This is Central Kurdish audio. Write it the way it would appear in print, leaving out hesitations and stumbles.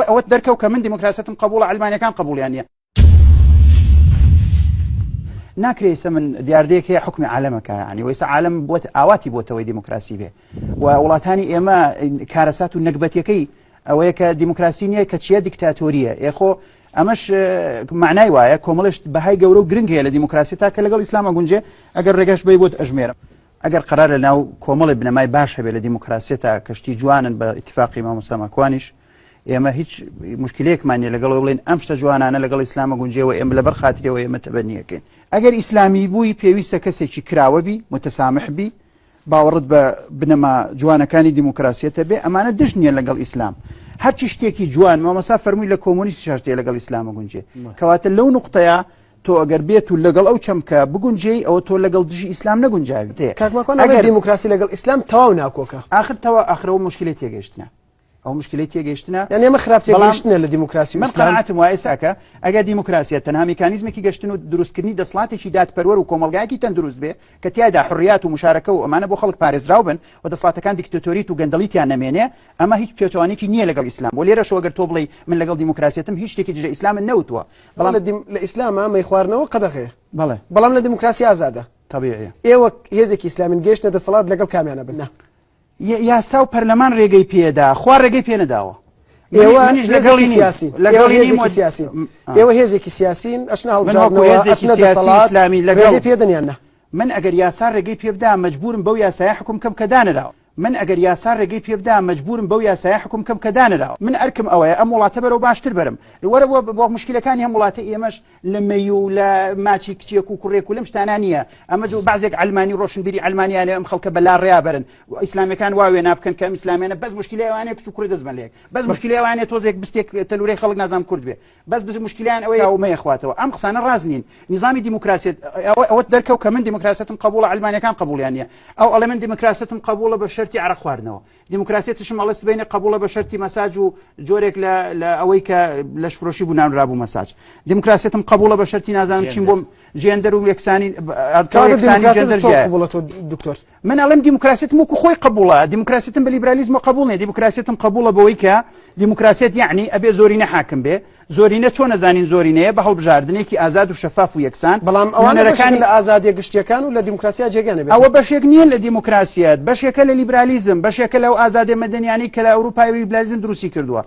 ئەوە دەرکەو کە من دیموکراسیەتم قبوڵە ئەلمانیەکان قبوڵیان نییە. ناکرێسە من دیاردەیەک هەیە حکمی عالەمەکە ینی وەیسە عالەم بۆت ئاواتی بۆتەوەی دیموکراسی بێ و وڵاتانی ئێمە کارەسات و نەکبەتیەکەی ئەوەیە کە دیموکراسی نییە کە چیە دیکتاتۆریە ئێخۆ ئەمەش معنای وایە کۆمەڵش بەهای گەورە و گرنگ هەیە لە دیموکراسی تا کە لەگەڵ ئیسلامە گونجێ ئەگەر ڕێگەش بێ بۆت ئەژمێرە ئەگەر قرار لە ناو کۆمەڵی بنەمای باش هەبێت لە دیموکراسی تا کەشتی جوانن بە ئیتفاقی مامۆستا ماکوانیش ئێمە هیچ مشکلەیەکمانە لەگەڵ بڵێن ئەم شتە جوانانە لەگەڵ ئیسلامە گونجێەوە ئێمە لەبەر خاترەوە ئێمە تەبەنیەکەین. ئەگەر ئیسلامی بووی پێویستە کەسێکی کراوەبی متەسامحبی باوەڕت بە بنەما جوانەکانی دیموکراسیەتە بێ ئەمانە دژ نییە لەگەڵ ئیسلام. هەرچی شتێکی جوان مامۆستا فەرمووی لە کۆمۆنیستی شاشتەیە لەگەڵ ئیسلامە گونجێ کەواتە لەو نوقتەیە تۆ ئەگەر بێت و لەگەڵ ئەو چەمکە بگونجێی ئەوە تۆ لەگەڵ دژی ئیسلام نەگونجاوی ئەگەر دیموکراسی لەگەڵ ئیسلام تەواو ناکۆکە ئاخرەوە مشکلەی تێگەشتنە ئەو مشکلی تێگەشتنە یعنی ئەمە خراپ تێگەشتنە لە دیموکراسی. من قەناعەتم وایە ساکە ئەگەر دیموکراسیە تەنها میکانیزمێکی گەشتن و دروستکردنی دەسەڵاتێکی دادپەروەر و کۆمەلگایەکی تەندروست بێ کە تیایدا حڕیات و مشارەکە و ئەمانە بۆ خەڵک پارێزراو بن و دەسەڵاتەکان دیکتاتۆریت و گەندەڵیتیان نەمێنێ ئەمە هیچ پێچوانێکی نییە لەگەڵ ئیسلام و لێرەش ئەگەر تۆ بڵێ من لەگەڵ دیموکراسیەتم هیچ شتێکی جێ ئیسلامن نەوتووە بەڵام لە ئیسلامە مەی خواردنەوە قەدەغەیە بەڵام لە دیموکراسی ئازادە طبیعیە. ئێوە هێزێکی ئیسلامین گەشتە دەسەڵات لەگەڵ کامیانە بن یاسا و پەرلەمان ڕێگەی پێدا خوا ڕێگەی پێ نەداوە. ئێوە هێزێکی سیاسین ئەشنا ئیسلامی لەگەڵ پێدەنیانە من ئەگەر یاسا ڕێگەی پێبدا مەجبورم بەو یاسایە حکوم کەم کە دانراوە من ئەگەر یاسا ڕێگەی پێبدا مەجبورم بەو یاسایە حکوم کەم کە دانراوە من ئەرکم ئەوەیە ئەم وڵاتە بەرەو باشتر بەرم وەرە بۆ مشکلەکانی هەم وڵاتە ئێمەش لە مەی و لە ماچی کچێک و کوڕێک و لەم شتانە نییە ئەمە بازێک ئەلمانی ڕۆشنبیری ئەلمانیانە ئەم خەڵکە بەلا ڕێابەرن ئیسلامیەکان واوێ نابکەن کە ئیسلامیانە بەس مشکلەوانەیە کچ و کوڕی دەست بەلێک بەس مشکلەوانەیە تۆزێک بستێک تەلورەی خەڵک نازام کورد بێ بەس مشکلیان ئەوەیە و مەیەخواتەوە ئەم قسانە ڕاز نین نظامی دیموکراسیت ئەوە دەرکەوت کە من دیموکراسیەتم قبوڵە ئەلمانیەکان قبوڵیان نییە ئەو ئەڵێ من دیموکراسیەتم قبوڵە بە شەرتی عەرق خواردنەوە دیموکراسیەتشم ئەڵێ سبەینە قبوڵە بە شەرتی مەساج و جۆرێک لە ئەوەی کە لەش فرۆشی بوو نانرابوو مەساج دیموکراسیەتم قبوڵە بە شەرتی نازانم چیم بۆم ژێندەر و یەکسانی دکتۆر من ئەڵێم دیموکراسیەتم وەکو خۆی قبوڵە دیموکراسیەتم بە لیبرالیزم قبوڵ نیە دیموکراسیەتم قبوڵە بەوەی کە دیموکراسیەت یعنی ئەبێ زۆرینە حاکم بێ زۆرینە چۆن نەزانین زۆرینەیە بە هەڵبژاردنێکی ئازاد و شەفاف و یەکسان بەڵام ئەوانەکانی لە ئازادیە گشتیەکان و لە دیموکراسیا جێگانە بێت ئەوە بەشێک نییە لە دیموکراسیەت بەشێکە لە لیبرالیزم بەشێکە لەو ئازادی مەدەنیانی کە لە ئەوروپای لیبرالیزم دروستی کردووە